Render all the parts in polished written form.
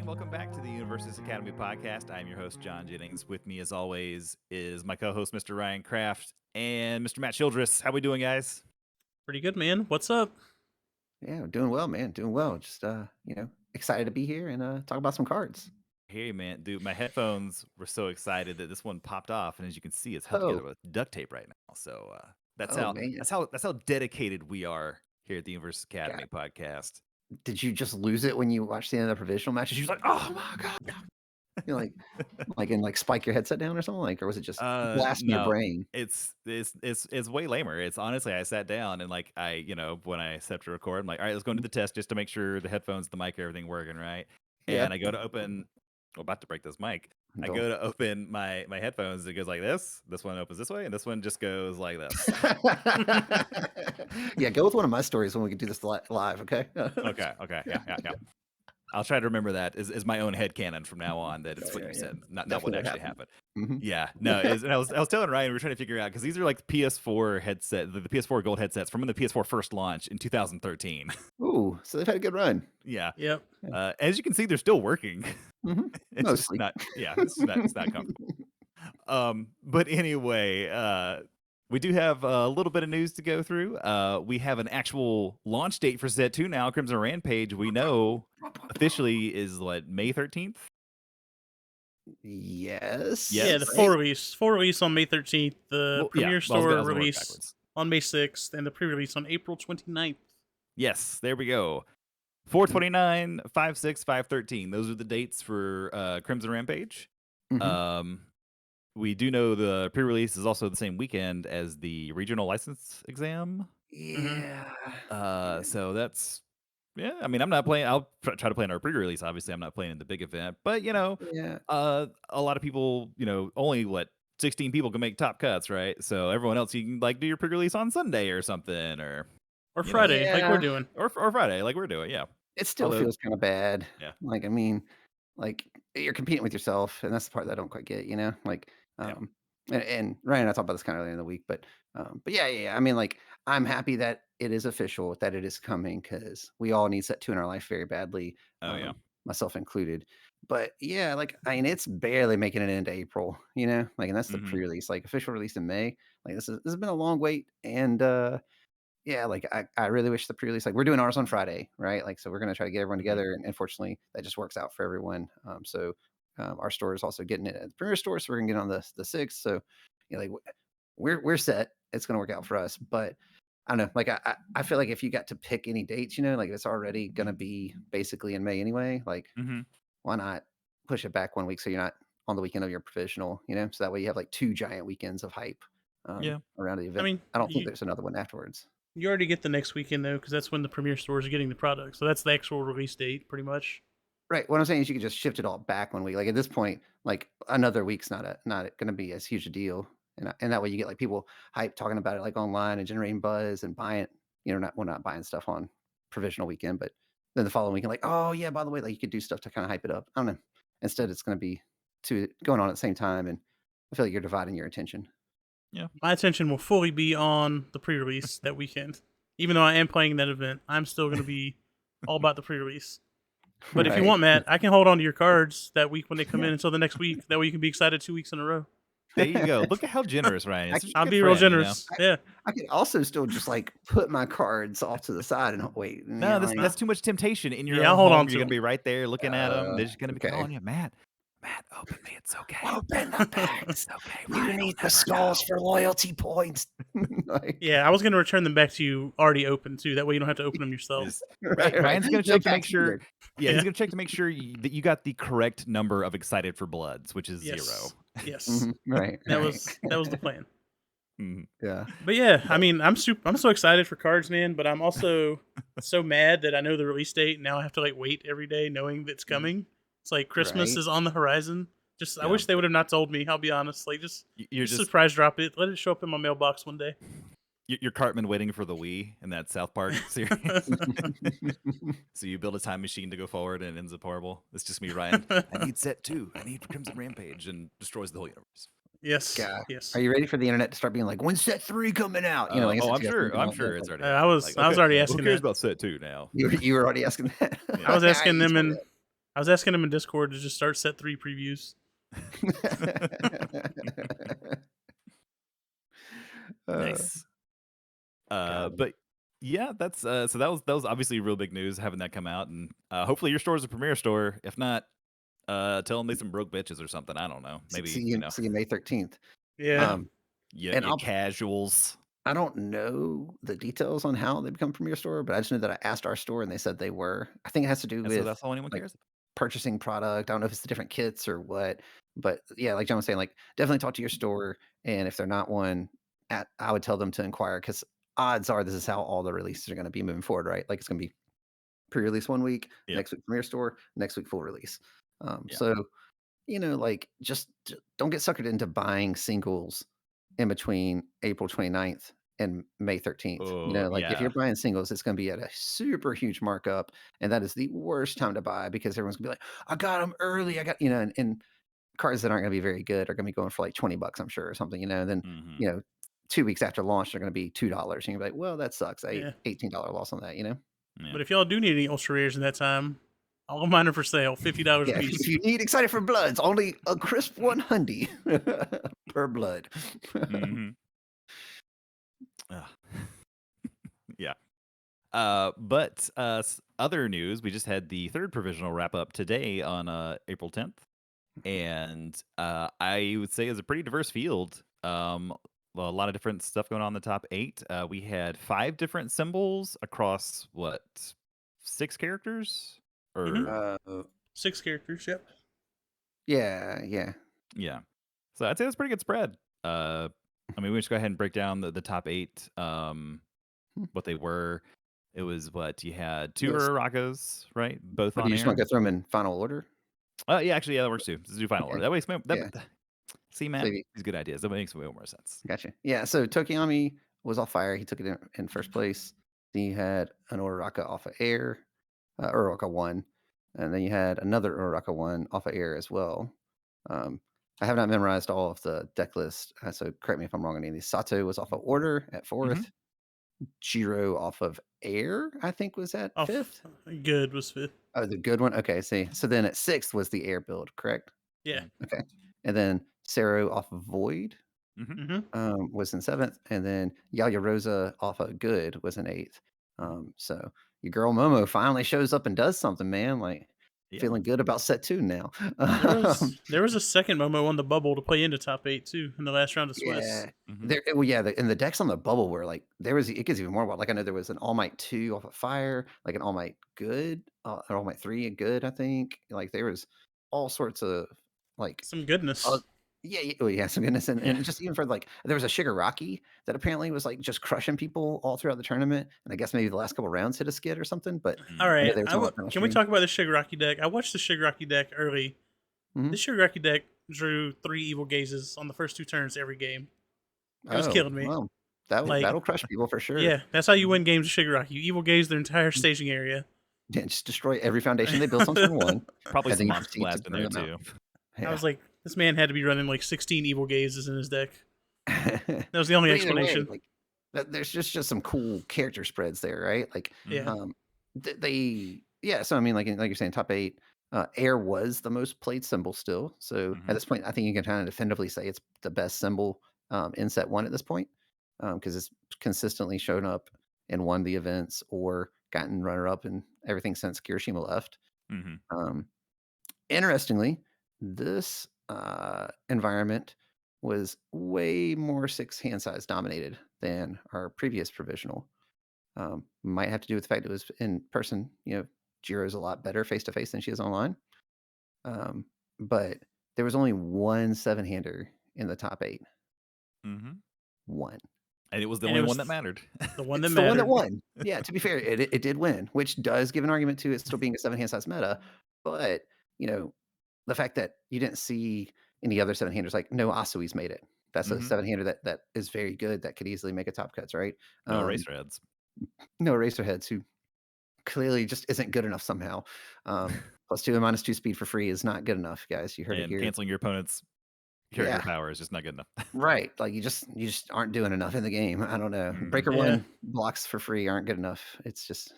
and welcome back to the Universus Academy podcast. I'm your host, John Jennings. With me, as always, is my co-host, Mr. Ryan Kraft, and Mr. Matt Childress. How we doing, guys? Pretty good, man. What's up? Yeah, doing well, man. Doing well. Just excited to be here and talk about some cards. Hey, man, dude, my headphones were so excited that this one popped off, and as you can see, it's held together with duct tape right now. So that's man. how dedicated we are here at the Universus Academy podcast. Did you just lose it when you watched the end of the provisional matches? You was like, oh my god. You know, like spike your headset down or something, like, or was it just blasting your brain? It's way lamer. It's honestly, I sat down and when I set to record, I'm like, all right, let's go into the test just to make sure the headphones, the mic, everything working right. Yeah. And I go to open, about to break this mic. I go to open my headphones. It goes like this. This one opens this way, and this one just goes like this. Yeah, go with one of my stories when we can do this live. Okay. Okay. Yeah. I'll try to remember that as my own headcanon from now on. That it's what you said, not what actually happened. Mm-hmm. Yeah, no. And I was telling Ryan, we were trying to figure out because these are like PS4 headset, the PS4 Gold headsets from when the PS4 first launched in 2013. Ooh, so they've had a good run. Yeah. Yep. As you can see, they're still working. Mm-hmm. It's Mostly. not. Yeah, it's not comfortable. But anyway, we do have a little bit of news to go through. We have an actual launch date for Set 2 now. Crimson Rampage, we know, officially is May 13th? Yes. Yeah, the full release on May 13th. The premiere store release on May 6th, and the pre-release on April 29th. Yes, there we go. 4/29, 5/6, 5/13. Those are the dates for Crimson Rampage. Mm-hmm. We do know the pre-release is also the same weekend as the regional license exam. Yeah. So that's, yeah. I mean, I'm not playing. I'll try to play in our pre-release. Obviously, I'm not playing in the big event. But a lot of people, only 16 people can make top cuts, right? So everyone else, you can do your pre-release on Sunday or something, or Friday, like we're doing, or Friday, like we're doing. Yeah. It still feels kind of bad. Yeah. I mean, you're competing with yourself, and that's the part that I don't quite get. And Ryan and I talked about this kind of earlier in the week, but yeah. I mean, I'm happy that it is official, that it is coming, because we all need Set 2 in our life very badly. Myself included. But yeah, I mean, it's barely making it into April, and that's the pre-release, official release in May. This has been a long wait, and yeah, I really wish the pre-release, we're doing ours on Friday, right? So we're gonna try to get everyone together, and unfortunately that just works out for everyone. Our store is also getting it at the premiere store, so we're gonna get on the 6th. So we're set. It's gonna work out for us. But I don't know, I feel like if you got to pick any dates, it's already gonna be basically in May anyway. Why not push it back 1 week so you're not on the weekend of your provisional, so that way you have 2 giant weekends of hype around the event. I mean, I don't think there's another one afterwards. You already get the next weekend though, because that's when the premiere stores are getting the product. So that's the actual release date, pretty much. Right. What I'm saying is you could just shift it all back 1 week. At this point, another week's not going to be as huge a deal, and that way you get people hype talking about it online and generating buzz and buying, not buying stuff on provisional weekend, but then the following weekend, oh yeah, by the way, you could do stuff to kind of hype it up. I don't know. Instead, it's going to be going on at the same time, and I feel like you're dividing your attention. Yeah, my attention will fully be on the pre-release that weekend. Even though I am playing that event, I'm still going to be all about the pre-release. But if you want, Matt, I can hold on to your cards that week when they come in until the next week. That way you can be excited 2 weeks in a row. There you go. Look at how generous Ryan is. I'll be real generous. Yeah. I could also still just put my cards off to the side and wait. No, that's too much temptation in your I'll hold home. on. You're going to be right there looking at them. They're just going to be calling you, Matt, open me. It's okay. Open the bags. It's okay. You need the skulls for loyalty points. Yeah, I was going to return them back to you already open, too. That way you don't have to open them yourself. Ryan's going to check to make sure. Yeah, he's going to check to make sure that you got the correct number of excited for bloods, which is 0. Yes. Mm-hmm. Right. That was the plan. Mm-hmm. Yeah. But yeah, I mean, I'm so excited for cards, man, but I'm also so mad that I know the release date, and now I have to wait every day knowing that it's coming. It's Christmas is on the horizon. I wish they would have not told me. I'll be honest. Just surprise drop it. Let it show up in my mailbox one day. You're Cartman waiting for the Wii in that South Park series. So you build a time machine to go forward and it ends up horrible. It's just me, Ryan. I need Set 2. I need Crimson Rampage, and destroys the whole universe. Yes. God. Yes. Are you ready for the internet to start being when's Set 3 coming out? I'm sure it's already. I was already asking. Who cares about Set 2 now? You were already asking that. I was asking them in I was asking him in Discord to just start set 3 previews. Nice. God. But yeah, that's so that was obviously real big news having that come out, and hopefully your store is a premier store. If not, tell them they some broke bitches or something. I don't know. Maybe See you May 13th. Yeah. Um, yeah, and you casuals. I don't know the details on how they become Premier Store, but I just know that I asked our store and they said they were. I think it has to do And so with that's all anyone like cares. purchasing product. I don't know if it's the different kits or what, but yeah, like John was saying, like definitely talk to your store, and if they're not one, I would tell them to inquire because odds are this is how all the releases are going to be moving forward, right? Like it's going to be pre-release 1 week, Yep. next week Premier Store, next week full release. Yeah. So like just don't get suckered into buying singles in between April 29th and May 13th. Oh Like if you're yeah. buying singles, it's going to be at a super huge markup. And that is the worst time to buy because everyone's gonna be like, I got them early. I got, and cards that aren't going to be very good are going to be going for like 20 bucks, I'm sure, or something, and then, Hmm. 2 weeks after launch, they're going to be $2. And you're like, well, that sucks. I Yeah. $18 loss on that. Yeah. But if y'all do need any ultra rares in that time, all of mine are for sale, $50 a Yeah, if piece. you need Excited for Bloods, only a crisp 100 per blood. Hmm. Yeah. But other news, we just had the third provisional wrap up today on April 10th, and I would say it's a pretty diverse field. A lot of different stuff going on in the top 8. We had 5 different symbols across what 6 characters, Mhm. or 6 characters, yep. Yeah. yeah. So I'd say that's a pretty good spread. I mean, we just go ahead and break down the top 8. What they were. It was what you had 2 Yes. Urarakas, right? Both What do on you just want air. to go through them in final order? Yeah, actually, yeah, that works too. Let's do final Okay. order. That makes Yeah. see, Matt, So these good ideas. That makes way more sense. gotcha. Yeah. So Tokiyami was off fire. He took it in first place. Then you had an Uraraka off of air, Uraraka 1. And then you had another Uraraka 1 off of air as well. I have not memorized all of the deck list, so correct me if I'm wrong on any of these. Sato was off of order at Hmm. 4th. Jiro off of air, I think, was at Off 5th. good was 5th. Oh, the good one. Okay, see. So then at 6th was the air build, correct? Yeah. Hmm. Okay. And then Sero off of Void Hmm. Mhm. was in 7th. And then Yaya Rosa off of Good was in 8th. So your girl Momo finally shows up and does something, man. Like Yeah. feeling good about set 2 now. There Um, was a second Momo on the bubble to play into top 8 too in the last round of Swiss. yeah. Hmm. Well, yeah, and the decks on the bubble were like it gets even more wild. Like I know there was an All Might 2 off of Fire, like an All Might Good, an All Might 3 and Good, I think. Like there was all sorts of like Some Uh, goodness. yeah, oh, yeah, some goodness, and Yeah. just even for, like there was a Shigaraki that apparently was, like, just crushing people all throughout the tournament, and I guess maybe the last couple rounds hit a skid or something, but All Mm. I know right, they were talking about that on can we stream. talk about the Shigaraki deck? I watched the Shigaraki deck early. Mhm. This Shigaraki deck drew 3 evil gazes on the first 2 turns every game. It was Oh, killing me. well, Like, that'll crush people for sure. yeah, that's how you win games with Shigaraki. You evil gaze their entire staging area. Yeah, just destroy every foundation they built on turn 1, Probably and then some you monster proceed to blast in bring there them out. too. I Yeah. was like, this man had to be running like 16 evil gazes in his deck. That was the only But either way, explanation. like, there's just some cool character spreads there, right? Like, Yeah. Hmm. um, yeah, so I mean, like you're saying, top 8, air was the most played symbol still. So Hmm. at this point, I think you can kind of definitively say it's the best symbol in set 1 at this point because it's consistently shown up and won the events or gotten runner up and everything since Kirishima left. Hmm. Um, Interestingly, this environment was way more 6 hand size dominated than our previous provisional. Might have to do with the fact it was in person. Jiro's a lot better face to face than she is online. Um, but there was only one 7-hander in the top 8. Hmm. One. And it was the And it only one was that mattered. the one that It's the one that mattered. won. Yeah, to be fair, it did win, which does give an argument to it still being a 7-hand size meta. But, you know, the fact that you didn't see any other 7-handers, like no Asui's made it. That's a Hmm. 7-hander that is very good, that could easily make a top cuts, right? No eraser heads. No Eraserheads who clearly just isn't good enough somehow. +2 and -2 speed for free is not good enough, guys. You heard it And here. canceling your opponent's character Yeah, power is just not good enough. right. Like you just aren't doing enough in the game. I don't know. Hmm. Breaker Yeah. 1 blocks for free aren't good enough. It's just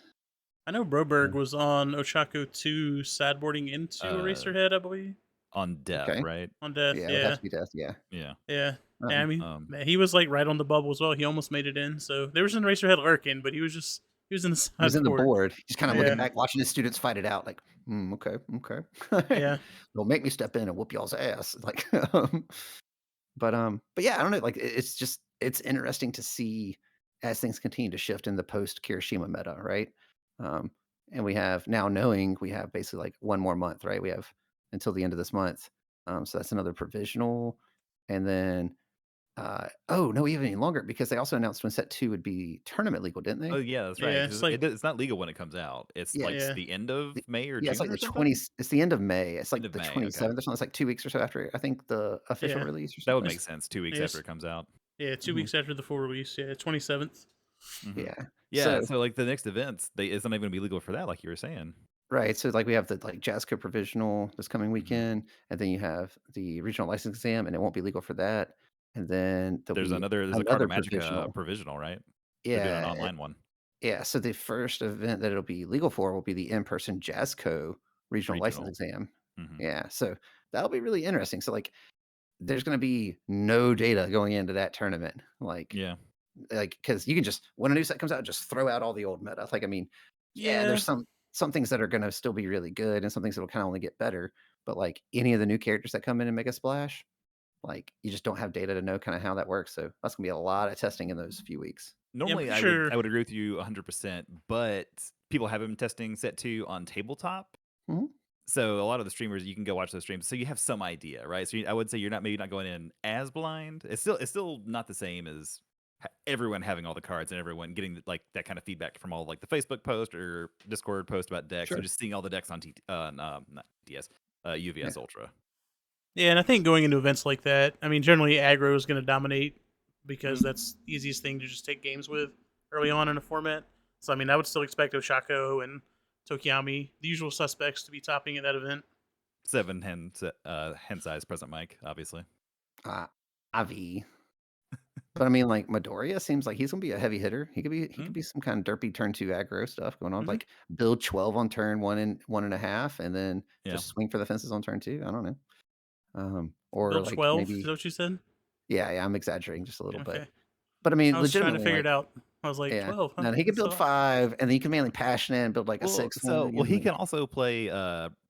I know Broberg was on Ochako 2 sideboarding into Uh, Eraserhead, I believe. on death, Okay. right? On Death, Yeah, it would have yeah. to be death. Yeah. Yeah. Yeah. Yeah, I Um, mean, Um, man, he was, like, right on the bubble as well, he almost made it in, so there was an Eraserhead lurking, but he was in the he was in the sideboard. board, just kind of looking Yeah, mhm. back, watching his students fight it out, like, okay, yeah. don't make me step in and whoop y'all's ass, like, but yeah, I don't know, like it's just it's interesting to see as things continue to shift in the post Kirishima meta, right? Um, and we have now knowing we have basically like one more month, right? We have until the end of this month, so that's another provisional, and then oh no, even any longer because they also announced when set two would be tournament legal, didn't Oh, they? yeah, that's right, Yeah, 'cause it's like it's not legal when it comes out. It's, Yeah, like, it's yeah. the end of May or yeah, it's like June or the something? 20 it's the end of May. It's End like of the May, okay. 27th or something. It's like 2 weeks or so after I think the official Yeah. release or That would something. make sense 2 weeks after Yes. it comes out. Yeah, 2 Mhm. weeks after the full release, yeah, 27th. Mhm. Yeah. Yeah, So so, like, the next events, it's not even gonna be legal for that, like you were saying. right, so, like, we have the, like, Jazzco provisional this coming Mhm. weekend, and then you have the regional license exam, and it won't be legal for that, and then there'll be There's a another Carta Magica provisional. provisional, right? They're doing an Yeah, online one. yeah, so the first event that it'll be legal for will be the in-person Jazzco regional license Regional. exam. Mhm. Yeah, so that'll be really interesting. So, like, there's gonna be no data going into that tournament, Yeah. because you can just when a new set comes out, just throw out all the old meta. Like, I mean, yeah, Yeah. there's some things that are gonna still be really good and some things that'll kinda only get better, but, like, any of the new characters that come in and make a splash, like, you just don't have data to know kinda how that works, so that's gonna be a lot of testing in those few weeks. Yeah, I'm Normally, pretty I sure. would agree with you 100%, but people have been testing Set 2 on tabletop. Mhm. So, a lot of the streamers, you can go watch those streams, so you have some idea, right? So, I would say you're not maybe not going in as blind. It's still not the same as everyone having all the cards and everyone getting, like, that kind of feedback from all, like, the Facebook post or Discord post about decks, or Sure. just seeing all the decks on not TS, Yeah. UVS Ultra. Yeah, and I think going into events like that, I mean, generally aggro is going to dominate because Mhm. that's the easiest thing to just take games with early on in a format. So, I mean, I would still expect Oshako and Tokiyami, the usual suspects, to be topping at that event. 7 hand size present mic, obviously. Uh, Avi. But, I mean, like, Midoriya seems like he's gonna be a heavy hitter. He could Mm, be some kind of derpy turn 2 aggro stuff going on, Hmm. like, build 12 on turn 1 and 1.5, and then yeah. just swing for the fences on turn 2, I don't know. Or, Build like, 12, is maybe that what you said? yeah, I'm exaggerating just a little bit. Okay. But, I I mean, was trying to legitimately, figure it like out. I was like, yeah. 12, huh? No, he could That's build all. 5, and then you can mainly passionate and build, like, a Well, 6th one again, he like can also play,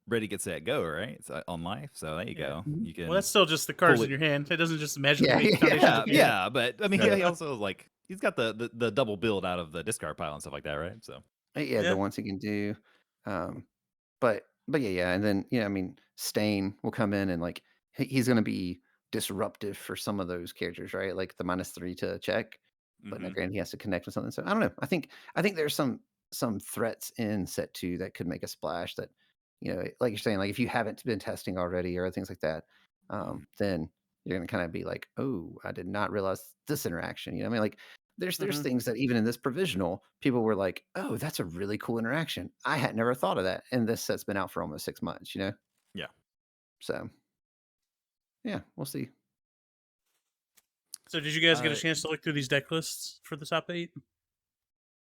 Ready, Get, Set, Go, right? So on life, so there you Yeah. go. Mhm. You Well, that's can still just the cards in fully your hand. It doesn't just magically Yeah, make the foundation of yeah, the game. yeah, but, I mean, right. he also, like, he's got the double build out of the discard pile and stuff like that, right? So Yeah, the Yeah. ones he can do. Um, but yeah, and then, I mean, Stain will come in and, like, he's gonna be disruptive for some of those characters, right? Like, the -3 to check, but now mhm, granted, he has to connect with something, so I don't know. I think there's some threats in set 2 that could make a splash that, like you're saying, like, if you haven't been testing already or things like that, mhm, then you're gonna kinda be like, "Oh, I did not realize this interaction," what I mean? Like, there's Hmm. things that even in this provisional, people were like, "Oh, that's a really cool interaction. I had never thought of that." And this set's been out for almost 6 months, you know? yeah. So, yeah, we'll see. So, did you guys get a Uh, chance to look through these deck lists for the top 8?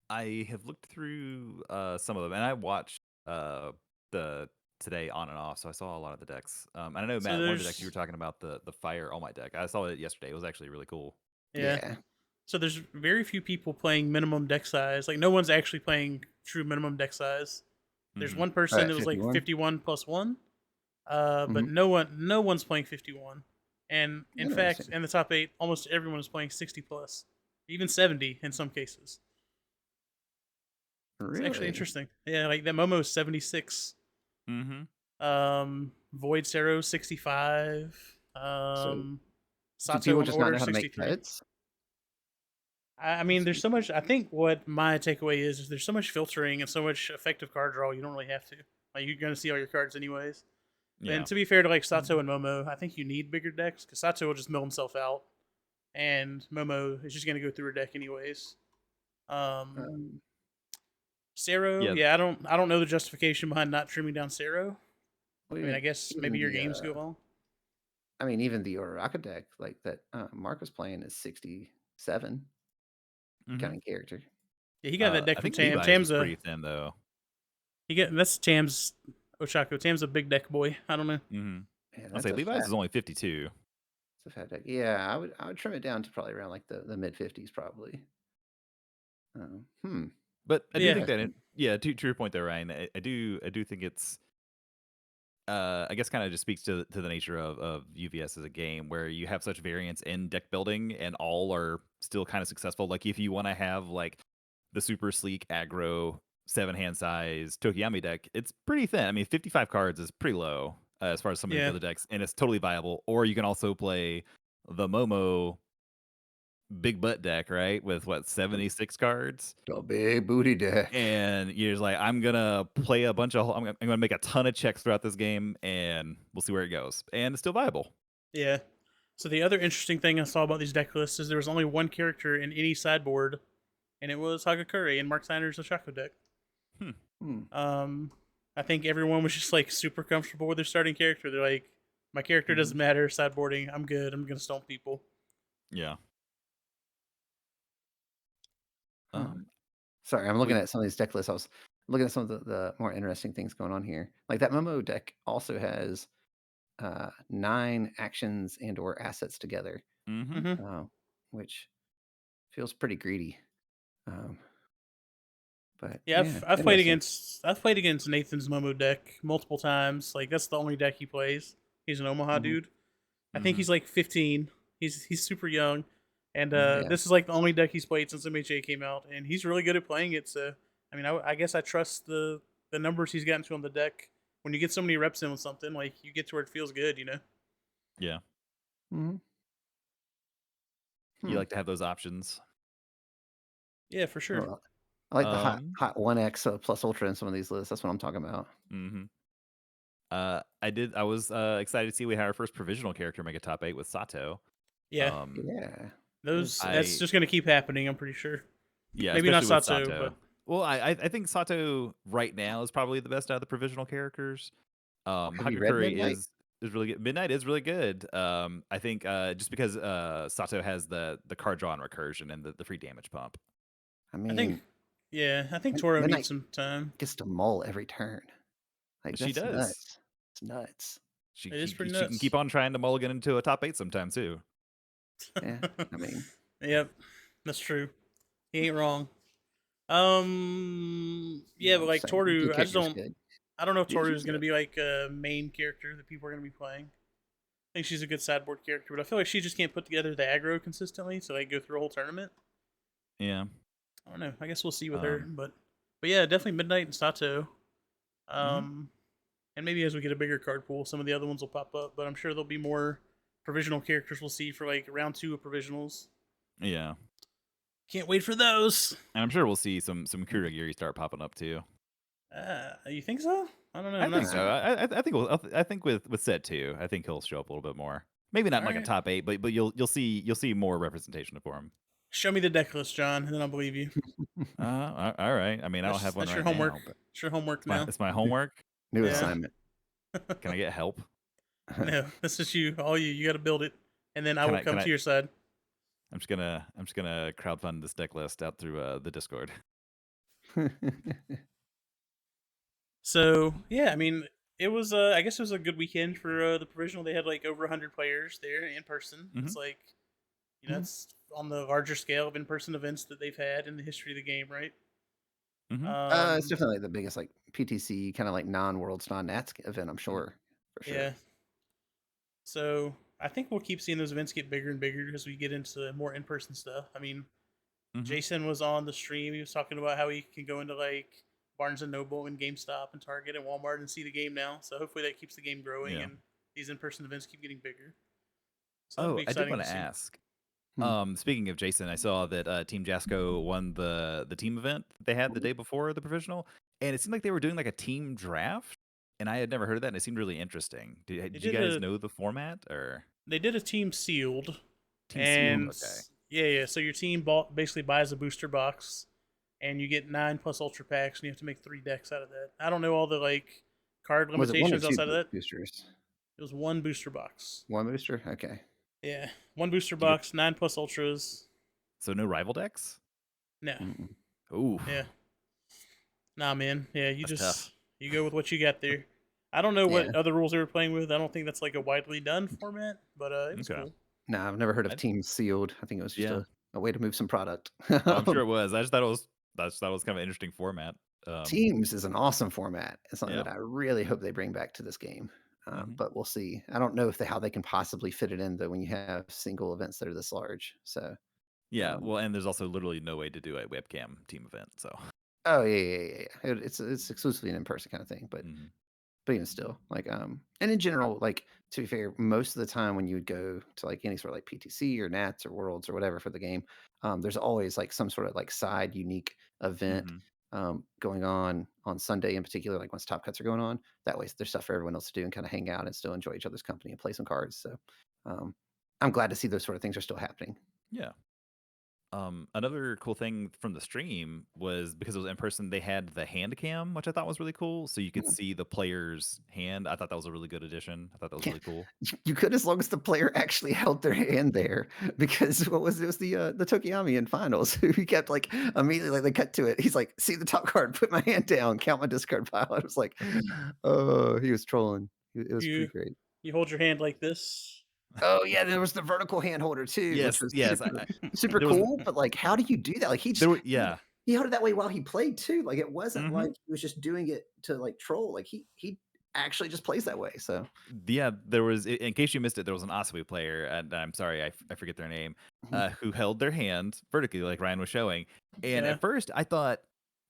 I have looked through, some of them, and I watched, the today on and off, so I saw a lot of the decks. And I know, So, Matt, one of the decks you were there's, talking about, the Fire All Might deck, I saw it yesterday, it was actually really cool. yeah. Yeah. So, there's very few people playing minimum deck size. Like, no one's actually playing true minimum deck size. There's Mhm. one person At that was like 51? 51 plus 1, but Mhm. no one's playing 51. And in fact, Interesting. in the top 8, almost everyone is playing 60 plus, even 70 in some cases. It's actually Really? interesting. Yeah, like that Momo is 76. Mhm. Void Zero 65. So, do Sato people on just not order know how to make 63. cuts? I mean, That's there's so much. I think what my takeaway is there's so much filtering and so much effective card draw. You don't really have to. Like you're gonna see all your cards anyways. And Yeah. to be fair to like Sato Mhm. and Momo, I think you need bigger decks because Sato will just mill himself out, and Momo is just gonna go through her deck anyways. Um, Um, Cero, Yeah, yeah, I don't know the justification behind not trimming down Cero. well, I mean, I guess even maybe your the, games go long. I mean, even the Uraraka deck, like, that, Mark was playing is 67 mhm. kind of character. Yeah, he got that deck I from think Tam. Levi's Tam's was a pretty thin, though. That's Tam's Ochako. Tam's a big deck boy. I don't know. Mhm. Yeah, I'll that's say a Levi's fat, is only 52. it's a fat deck. Yeah, I would trim it down to probably around like the mid 50s probably. Hmm. But I But do yeah, think that Interesting. yeah, to your point there, Ryan, I do think it's I guess kind of just speaks to the nature of UVS as a game where you have such variance in deck building and all are still kind of successful. Like if you want to have like the super sleek aggro 7 hand size Tokiyami deck, it's pretty thin. I mean, 55 cards is pretty low as far as some of these yeah, other decks, and it's totally viable. Or you can also play the Momo big butt deck, right? With what, The, 76 cards? the big booty deck. And you're just like, I'm gonna play a bunch of, I'm gonna make a ton of checks throughout this game, and we'll see where it goes. And it's still viable. yeah. So the other interesting thing I saw about these deck lists is there was only one character in any sideboard, and it was Hagakure in Mark Steiner's Ochako deck. Hmm. Hmm. Um, I think everyone was just like super comfortable with their starting character. They're like, my character Hmm. doesn't matter. Sideboarding, I'm good. I'm gonna stomp people. Yeah. Huh. Um. Sorry, I'm looking We. at some of these deck lists. I was looking at some of the more interesting things going on here. Like that Momo deck also has 9 actions and or assets together, Mm-hmm. Mm-hmm. uh, which feels pretty greedy. Um, but Yeah, yeah, interesting. I've played against Nathan's Momo deck multiple times. Like that's the only deck he plays. He's an Omaha Hmm. dude. I think Mm-hmm. he's like 15. He's super young, and Yeah. this is like the only deck he's played since MHA came out, and he's really good at playing it. So, I mean, I guess I trust the numbers he's gotten to on the deck. When you get so many reps in with something, like you get to where it feels good, you know? Yeah. Hmm. You Hmm. like to have those options. Yeah, for sure. Well, I like the Um. hot 1x plus ultra in some of these lists. That's what I'm talking about. Mm-hmm. I did. I was excited to see we had our first provisional character make a top 8 with Sato. Yeah, Um. Yeah. those that's I just gonna keep happening. I'm pretty sure. Yeah, Maybe not especially with Sato, but Sato. Well, I think Sato right now is probably the best out of the provisional characters. Have you read Hagakure Midnight? is really good. Midnight is really good. I think just because Sato has the card draw and recursion and the free damage pump. I I think mean, I think Toro needs Midnight some time. gets to mull every turn. Like She that's does. nuts. It's nuts. She It is she pretty she can nuts. keep on trying to mulligan into a top 8 sometime too. Yeah. I mean, Yep, that's true. He ain't wrong. you Yeah, know but what I'm like saying? Good Toru, character's good. I don't know if Yeah, Toru she's is gonna good. be like a main character that people are gonna be playing. I think she's a good sideboard character, but I feel like she just can't put together the aggro consistently to like go through a whole tournament. Yeah. I don't know. I guess we'll see with her, Um. but yeah, definitely Midnight and Sato. Mhm. Um, and maybe as we get a bigger card pool, some of the other ones will pop up. But I'm sure there'll be more provisional characters we'll see for like round 2 of provisionals. Yeah. Can't wait for those. And I'm sure we'll see some Kurogiri start popping up too. You think so? I don't know. I I'm not. think so. I think with Set 2, I think he'll show up a little bit more. Maybe not All in like a right. top 8, but you'll see more representation for him. Show me the deck list, John, and then I'll believe you. All right. I mean, I don't have one That's your right homework. now, but It's your homework it's my now. it's my homework. New Yeah. assignment. Can I get help? No, this is you. All you. You got to build it, and then I Can will I can come I to your side. I'm just gonna crowdfund this deck list out through the Discord. So yeah, I mean, it was. I guess it was a good weekend for the provisional. They had like over 100 players there in person. Hmm. It's like, Mhm. it's on the larger scale of in-person events that they've had in the history of the game, right? Hmm. It's Um, definitely the biggest like PTC kind of like non-Worlds, non-Nats event, I'm sure. For sure. yeah. So I think we'll keep seeing those events get bigger and bigger as we get into more in-person stuff. I mean, Hmm. Jason was on the stream. He was talking about how he can go into like Barnes and Noble and GameStop and Target and Walmart and see the game now. So hopefully that keeps the game growing Yeah. and these in-person events keep getting bigger. So that'll Oh, be I did exciting want to to see. ask. Hmm. Speaking of Jason, I saw that Team Jasco won the team event that they had the day before the provisional, and it seemed like they were doing like a team draft, and I had never heard of that, and it seemed really interesting. They Did you did guys a know the format or they did a team sealed, team sealed? and Okay. yeah. So your team basically buys a booster box, and you get 9+ ultra packs, and you have to make 3 decks out of that. I don't know all the like card Was it one or limitations two outside of that. boosters? It was one booster box. One booster? Okay. Yeah, one booster Do you get box, 9+ ultras. so no rival decks? No, Ooh, yeah, nah, man. Yeah, you that's just tough. You go with what you got there. I don't know Yeah. what other rules they were playing with. I don't think that's like a widely done format, but it was Okay. cool. No, I've never heard of I teams sealed. I think it was just Yeah. a way to move some product. Oh, I'm sure it was. I just thought it was kind of an interesting format. Teams is an awesome format. It's something Yeah. that I really hope they bring back to this game. Mhm. But we'll see. I don't know if how they can possibly fit it in though when you have single events that are this large. So, Yeah, um, well, and there's also literally no way to do a webcam team event, so oh yeah. It's exclusively an in person kind of thing. Mhm. But even still, like, and in general, like, to be fair, most of the time when you would go to like any sort of like PTC or Nats or Worlds or whatever for the game, there's always like some sort of like side unique event Mhm. going on Sunday in particular, like once Top Cuts are going on. That way, there's stuff for everyone else to do and kind of hang out and still enjoy each other's company and play some cards. So, um, I'm glad to see those sort of things are still happening. Yeah. Another cool thing from the stream was because it was in person, they had the hand cam, which I thought was really cool. So you could Mhm. see the player's hand. I thought that was a really good addition. I thought that was Yeah, really cool. you could as long as the player actually held their hand there because what was it was the Tokiyami in finals who he kept like immediately like they cut to it. He's like, see the top card, put my hand down, count my discard pile. I was like, oh, he was trolling. It was pretty You great. you hold your hand like this. Oh yeah, there was the vertical hand holder too, which Yes, was yes. super There was cool. But like, how do you do that? Like yeah. he held it that way while he played too. Like it wasn't like Mhm. he was just doing it to like troll. Like he actually just plays that way. So Yeah, there was in case you missed it, there was an Asui player, and I'm sorry, I forget their name, mhm. who held their hand vertically like Ryan was showing. And Yeah. at first, I thought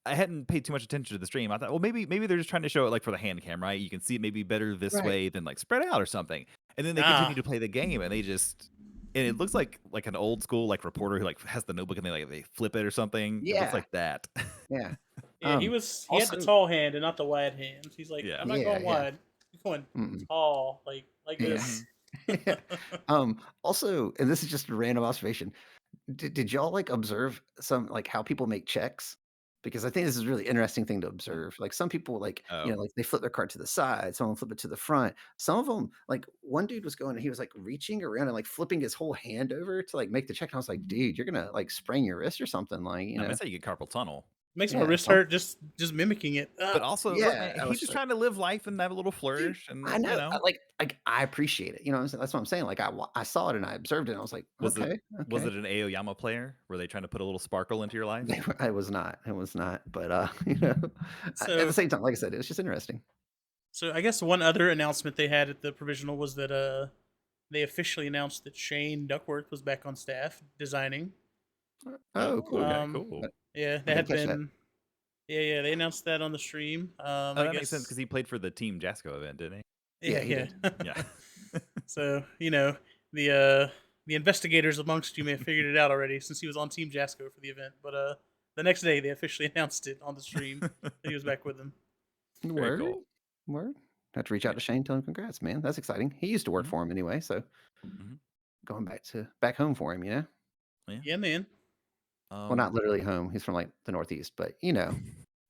I hadn't paid too much attention to the stream. I thought, well, maybe they're just trying to show it like for the hand cam, right? You can see it maybe better this Right. way than like spread out or something. And then they Nah. continue to play the game, and they just and it looks like an old school like reporter who like has the notebook and they flip it or something. It looks Yeah. like that. Yeah. Yeah, he had the Also tall hand and not the wide hand. He's like, Yeah. I'm not going yeah. wide. I'm going Mm, tall, like yeah. this. Mhm. Yeah. Also, and this is just a random observation. Did y'all like observe some like how people make checks? Because I think this is a really interesting thing to observe. Like some people like, Oh. like they flip their card to the side, some of them flip it to the front. Some of them, like one dude was going, he was like reaching around and like flipping his whole hand over to like make the check. And I was like, dude, you're gonna like sprain your wrist or something, like, That's how you get carpal tunnel. Makes my yeah, wrist hurt just mimicking it. But also, look, yeah. man, I he's was just just like, trying to live life and have a little dude, flourish, I and know. I appreciate it. You know what I'm saying? That's what I'm saying. Like I saw it and I observed it and I was like, was it okay, was okay. it an Aoyama player? Were they trying to put a little sparkle into your life? I was not. It was not. But at the So same time, like I said, it was just interesting. so I guess one other announcement they had at the provisional was that they officially announced that Shane Duckworth was back on staff designing. Oh, Oh, cool. okay, Um, cool. I yeah, I they didn't had catch that. been. Yeah, they announced that on the stream. Oh, I that makes sense because guess. he played for the Team Jasco event, didn't Yeah, Yeah, he did. yeah. he? Yeah. So the uh the investigators amongst you may have figured it out already since he was on Team Jasco for the event. But the next day they officially announced it on the stream that he was back with them. Very Word, cool. word. Have to reach Yeah. out to Shane, tell him congrats, man. That's exciting. He used to work Mhm, for him anyway, so mhm. going back home for him, you know? Yeah. Yeah, man. Well, not Um, literally home. He's from like the Northeast, but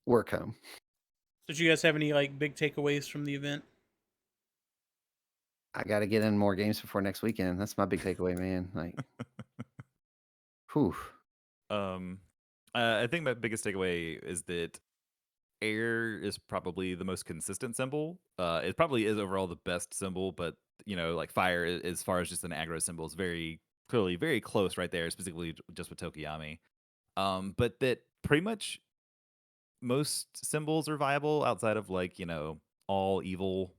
work home. So, did you guys have any like big takeaways from the event? I got to get in more games before next weekend. That's my big takeaway, man. Like, whew. um, I think my biggest takeaway is that air is probably the most consistent symbol. It probably is overall the best symbol, but like fire, as far as just an aggro symbol, is very clearly very close right there, specifically just with Tokiyami. But that pretty much most symbols are viable outside of like all evil.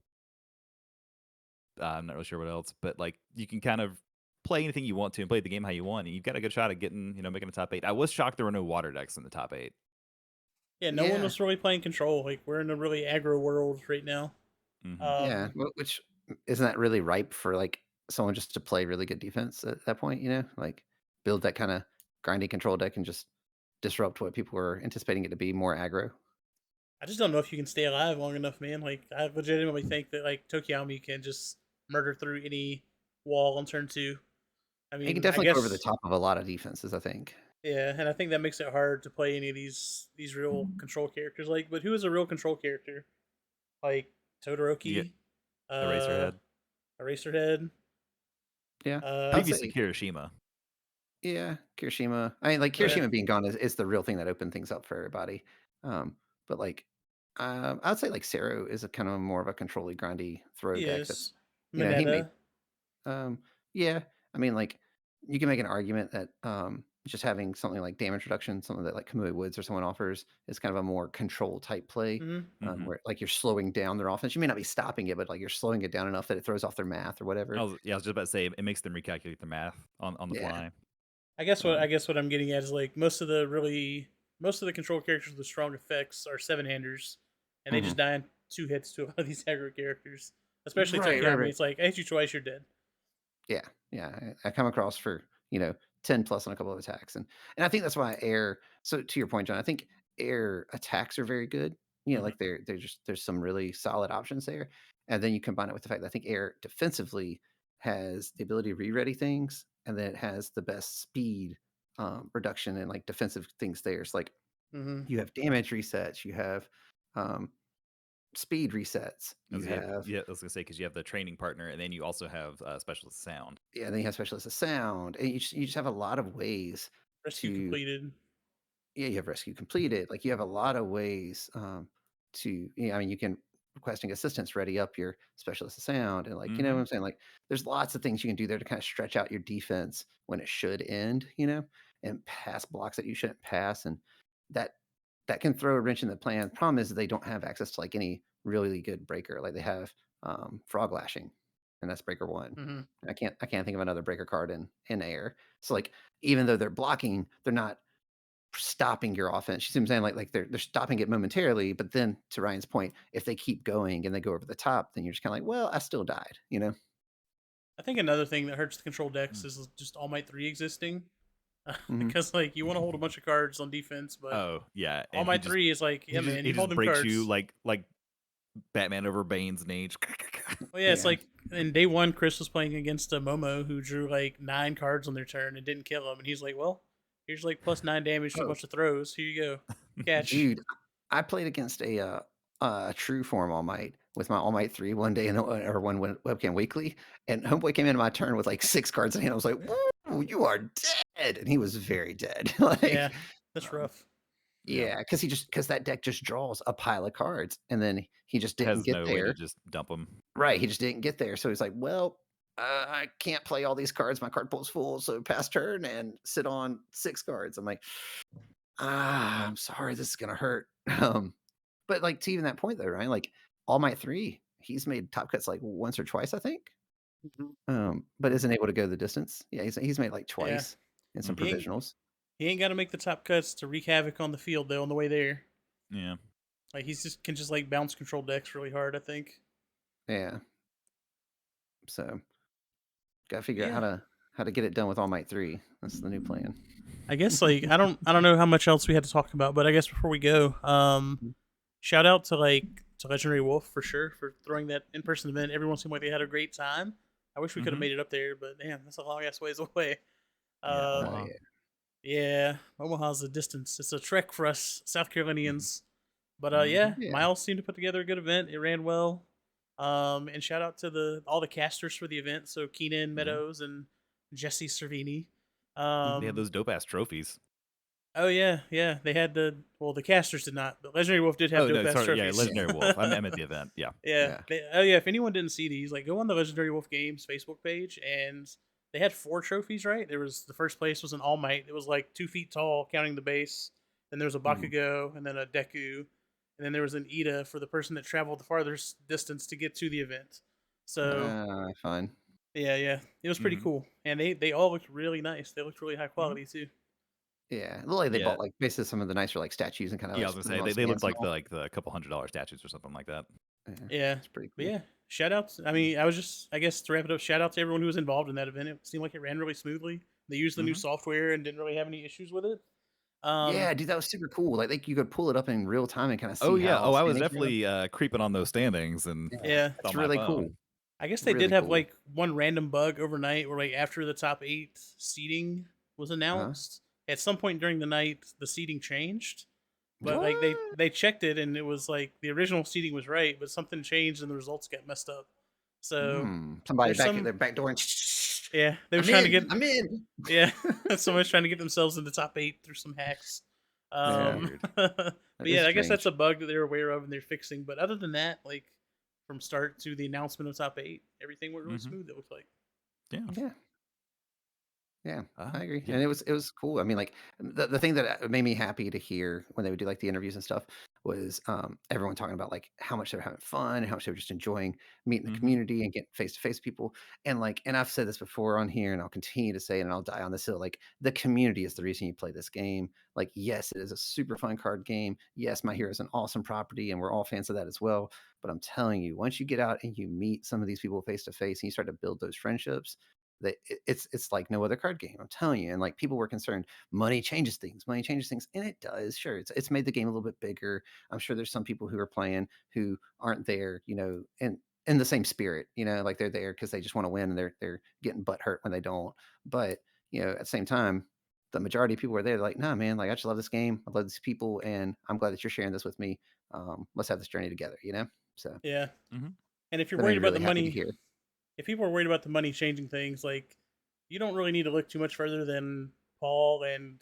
I'm not really sure what else, but like you can kind of play anything you want to and play the game how you want, and you've got a good shot at getting making a top eight. I was shocked there were no water decks in the top eight. Yeah, no one Yeah, was really playing control. Like we're in a really aggro world right now. Hmm. yeah. Which isn't that really ripe for like someone just to play really good defense at that point, Like build that kind of grindy control deck and just disrupt what people were anticipating it to be more aggro. I just don't know if you can stay alive long enough, man. Like I legitimately think that like Tokiyami can just murder through any wall on turn two. I He can mean, I definitely go over the guess top of a lot of defenses, I think. yeah, and I think that makes it hard to play any of these real control characters. Like, but who is a real control character? Like You get Todoroki, uh, Eraserhead, Eraserhead. Yeah. I would previously say, Kirishima. yeah, Kirishima. I mean, like Yeah, Kirishima being gone is the real thing that opened things up for everybody. But like I'd say like Cero is a kind of more of a controlly grindy throw He deck. That's is. he made Mineta. yeah. I mean, like you can make an argument that just having something like damage reduction, something that like Kamui Woods or someone offers, is kind of a more control type play, Mhm. Mhm. where like you're slowing down their offense. You may not be stopping it, but like you're slowing it down enough that it throws off their math or whatever. I was just about to say it makes them recalculate the math on the Yeah. fly. I Um, guess what I'm getting at is like most of the control characters with strong effects are seven handers, and they just mhm. die in 2 hits to a lot of these aggro characters. Especially Right, right, Takayami. right. It's like I hit you twice, you're dead. Yeah, yeah. I come across for 10 plus on a couple of attacks, and I think that's why air. So to your point, John, I think air attacks are very good. Mhm. Like they're just there's some really solid options there, and then you combine it with the fact that I think air defensively has the ability to re-ready things, and then it has the best speed reduction and like defensive things there. It's like Hmm. you have damage resets, you have um, speed resets, you As you have, have yeah, I was gonna say because you have the training partner, and then you also have specialist sound. yeah, then you have specialist of sound, and you just have a lot of ways Rescue to completed. yeah, you have rescue completed. Like you have a lot of ways to I mean, you can requesting assistance ready up your specialist of sound, and like what Mhm. I'm saying. Like there's lots of things you can do there to kind of stretch out your defense when it should end, and pass blocks that you shouldn't pass, and that that can throw a wrench in the plan. Problem is they don't have access to like any really good breaker. Like they have frog lashing, and that's breaker one. Hmm. I can't think of another breaker card in air. So like even though they're blocking, they're not stopping your offense. You see what I'm saying? Like they're stopping it momentarily, but then to Ryan's point, if they keep going and they go over the top, then you're just kind of like, well, I still died. I think another thing that hurts the control Mm. decks is just All Might 3 existing. Hmm. Because like you want to hold a bunch of cards on defense, but Oh yeah, All and he Might just 3 is like, he yeah, just man, he you hold just them breaks you cards. like Batman over Bane's and age. Well, yeah, it's Yeah. like in day one, Chris was playing against a Momo who drew like 9 cards on their turn and didn't kill him, and he's like, "Well, here's like +9 damage to a Oh, bunch of throws. Here you go, catch." dude, I played against a true form All Might with my All Might 3 one day or one webcam weekly, and homeboy came into my turn with like 6 cards in hand. I was like, "Woo, you are dead," and he was very dead. Yeah, like, that's um, rough. Yeah, yeah, because that deck just draws a pile of cards, and then he just didn't has get no way to there. just dump him. Right, he just didn't get there, so he's like, "Well, I can't play all these cards, my card pool's full, so pass turn and sit on 6 cards." I'm like, I'm sorry, this is gonna hurt." But, like, to even that point though, right, like, All Might 3, he's made top cuts, like, once or twice, I think, Mhm. but isn't able to go the distance. Yeah, he's made, like, Yeah, twice in some Mhm. provisionals. he ain't got to make the top cuts to wreak havoc on the field though. On the way there, Yeah. like he's just can just like bounce control decks really hard. I think. Yeah, so, gotta But figure out yeah, how to get it done with All Might 3. That's the new plan. I guess like I don't know how much else we had to talk about, but I guess before we go, shout out to to Legendary Wolf for sure for throwing that in person event. Everyone seemed like they had a great time. I wish we could have Mhm. made it up there, but damn, that's a long ass ways away. Yeah, Oh, Um, Omaha. yeah. yeah, Omaha's a distance. It's a trek for us South Mhm. Carolinians. But yeah, Mhm. Yeah. Miles seemed to put together a good event. It ran well. And shout out to the all the casters for the event. So Keenan Yeah. Meadows and Jesse Cervini. They had Um, those dope ass trophies. oh yeah, yeah. They had the casters did not, but Legendary Wolf did have Oh dope no, ass sorry, yeah, trophies. Legendary Wolf. I'm at the event. Yeah. Yeah. Yeah. Oh yeah. If anyone didn't see these, like go on the Legendary Wolf Games Facebook page, and they had 4 trophies. Right, there was the first place was an All Might. It was like 2 feet tall, counting the base. Then there was a Mhm. Bakugo, and then a Deku, and then there was an Ida for the person that traveled the farthest distance to get to the event. So Fine. yeah, yeah, it was pretty Mhm. cool, and they all looked really nice. They looked really high Mhm. quality too. Yeah, it looked like they Yeah. bought, like, basically some of the nicer, like, statues and kinda, Yeah, like, I was gonna put them say on they looked stands and like all. the couple $100 statues or something like that. Yeah, Yeah. it's pretty But cool. yeah, shout outs. I mean, I was just, I guess to wrap it up, shout out to everyone who was involved in that event. It seemed like it ran really smoothly. They used the new Mhm. software and didn't really have any issues with it. Um, Yeah, dude, that was super cool. Like, you could pull it up in real time and kinda Oh see yeah. how Oh, I was standings ran. definitely creeping on those standings and Yeah, yeah, that's on my really cool. phone. I guess they did Really have cool. like one random bug overnight where like after the top 8 seating was Uh-huh. announced, at some point during the night the seating changed. But like What? they checked it and it was like the original seating was right, but something changed and the results got messed up. So Somebody there's back at some their back door and yeah, they were "I'm trying to get in, I'm in." yeah, someone's trying to get themselves in the top 8 through some hacks. Yeah. Um, Weird. That But is yeah, I guess that's strange. a bug that they're aware of and they're fixing. But other than that, like from start to the announcement of top 8, everything went really Mhm. smooth. It looked like. Yeah. Yeah. Yeah, I agree, Yeah. and it was cool. I mean, like the thing that made me happy to hear when they would do like the interviews and stuff was everyone talking about like how much they were having fun and how much they were just enjoying meeting the Mhm. community and getting face to face people. And like, and I've said this before on here, and I'll continue to say it, and I'll die on this hill. Like, the community is the reason you play this game. Like, yes, it is a super fun card game. Yes, My Hero is an awesome property, and we're all fans of that as well. But I'm telling you, once you get out and you meet some of these people face to face, and you start to build those friendships, it's like no other card game. I'm telling you. And like people were concerned, money changes things, and it does. Sure, it's made the game a little bit bigger. I'm sure there's some people who are playing who aren't there, in the same spirit, like they're there because they just want to win, and they're getting butt hurt when they don't. But at the same time, the majority of people are there. They're like, nah, man, like I just love this game. I love these people, and I'm glad that you're sharing this with me. Let's have this journey together. So Yeah, Mhm. and if you're that made worried me about the really happy to money, hear. if people are worried about the money changing things, like you don't really need to look too much further than Paul and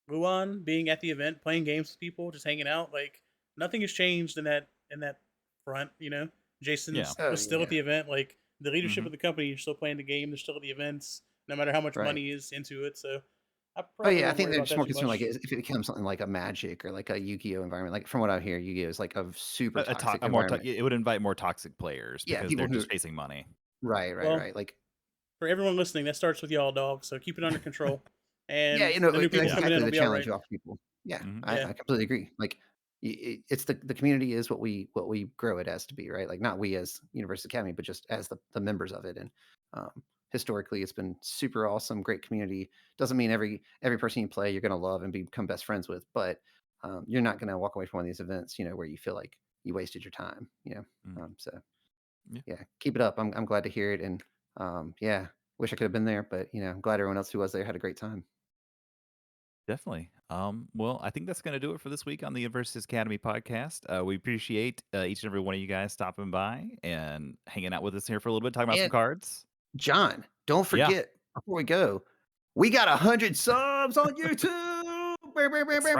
Luan being at the event, playing games with people, just hanging out. Like nothing has changed in that front. Jason Yeah. Oh was still at yeah. the event. Like the leadership Mhm. of the company are still playing the game. They're still at the events, no matter how much Right. money is into it. So I Oh, probably yeah, I wouldn't think worry they're about just that more too concerned, like, much. if it becomes something like a Magic or like a Yu-Gi-Oh environment. Like, from what I hear, Yu-Gi-Oh is like a super toxic A more environment. it would invite more toxic players Yeah, because they're people who just chasing money. right, right, Well, right. Like, for everyone listening, that starts with y'all, dog. So keep it under control, yeah, and the new that's people Yeah. coming in exactly will the be all challenge right. you offer people. Yeah, Mhm. I Yeah, I completely agree. Like, it's the community is what we grow it as to be, right? Like, not we as University Academy, but just as the members of it. And um, historically, it's been super awesome, great community. Doesn't mean every person you play you're gonna love and become best friends with, but you're not gonna walk away from one of these events, where you feel like you wasted your time. Mm. So Yeah. yeah, keep it up. I'm glad to hear it, and yeah, wish I could have been there, but I'm glad everyone else who was there had a great time. Definitely. Well, I think that's going to do it for this week on the University Academy podcast. We appreciate each and every one of you guys stopping by and hanging out with us here for a little bit, talking about some And cards. John, don't Yeah, forget before we go, we got 100 subs on YouTube. that's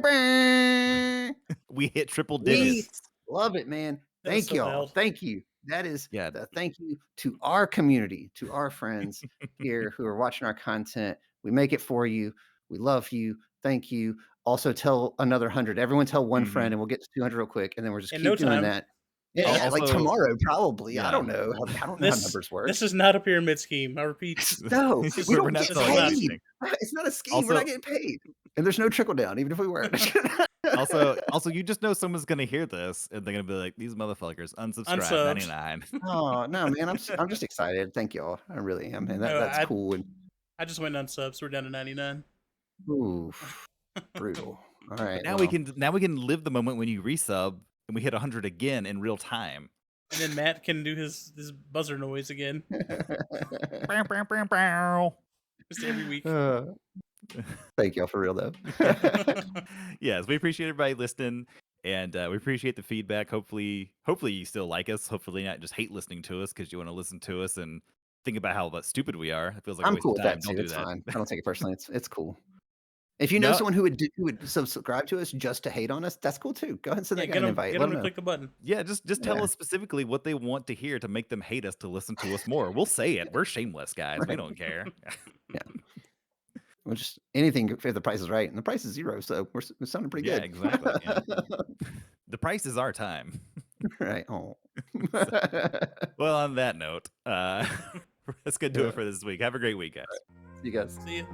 right. We hit triple We digits. love it, man. that is Thank so y'all. loud. Thank you. That is Yeah. the thank you to our community, to our friends here who are watching our content. We make it for you. We love you. Thank you. Also, tell another 100. Everyone tell one Hmm. friend, and we'll get to 200 real quick, and then we'll just In no keep doing time. that. Yeah, Yeah. yeah, like Also, tomorrow, probably. I yeah. don't know. I don't know how This numbers work. this is not a pyramid scheme. I repeat. No, we We're don't not get This is selling not. paid. anything. It's not a scheme. We're not Also, getting paid. And there's no trickle down, even if we were. also, you just know someone's gonna hear this and they're gonna be like, "These motherfuckers unsubscribe Unsubbed. 99." Oh, no, man. I'm just excited. Thank y'all. I really am. And No, that's I cool. And I just went unsubs. So we're down to 99. ooh, brutal. All But right. now we Well, can live the moment when you resub and we hit 100 again in real time. And then Matt can do his buzzer noise again, Bow, bow, bow, bow. just every week. uh, thank y'all for real though. Yes, we appreciate everybody listening, and we appreciate the feedback. Hopefully you still like us. Hopefully not just hate listening to us because you want to listen to us and think about how stupid we are. It feels like a I'm waste cool of with time. that Don't too. do It's that. fine. I don't take it personally. It's cool. If you know No, someone who would subscribe to us just to hate on us, that's cool too. Go ahead and send Yeah, that guy an invite. get Let them him to know. click the button. yeah, just tell Yeah. us specifically what they want to hear to make them hate us to listen to us more. We'll say it. We're shameless, guys. We Right. don't care. Yeah. Well, just anything if the price is right, and the price is 0, so we're sounding pretty Yeah, good. exactly. Yeah. The price is our time. Right. Oh. So, well, on that note, that's gonna do it Yeah. for this week. Have a great week, guys. See you guys. See ya.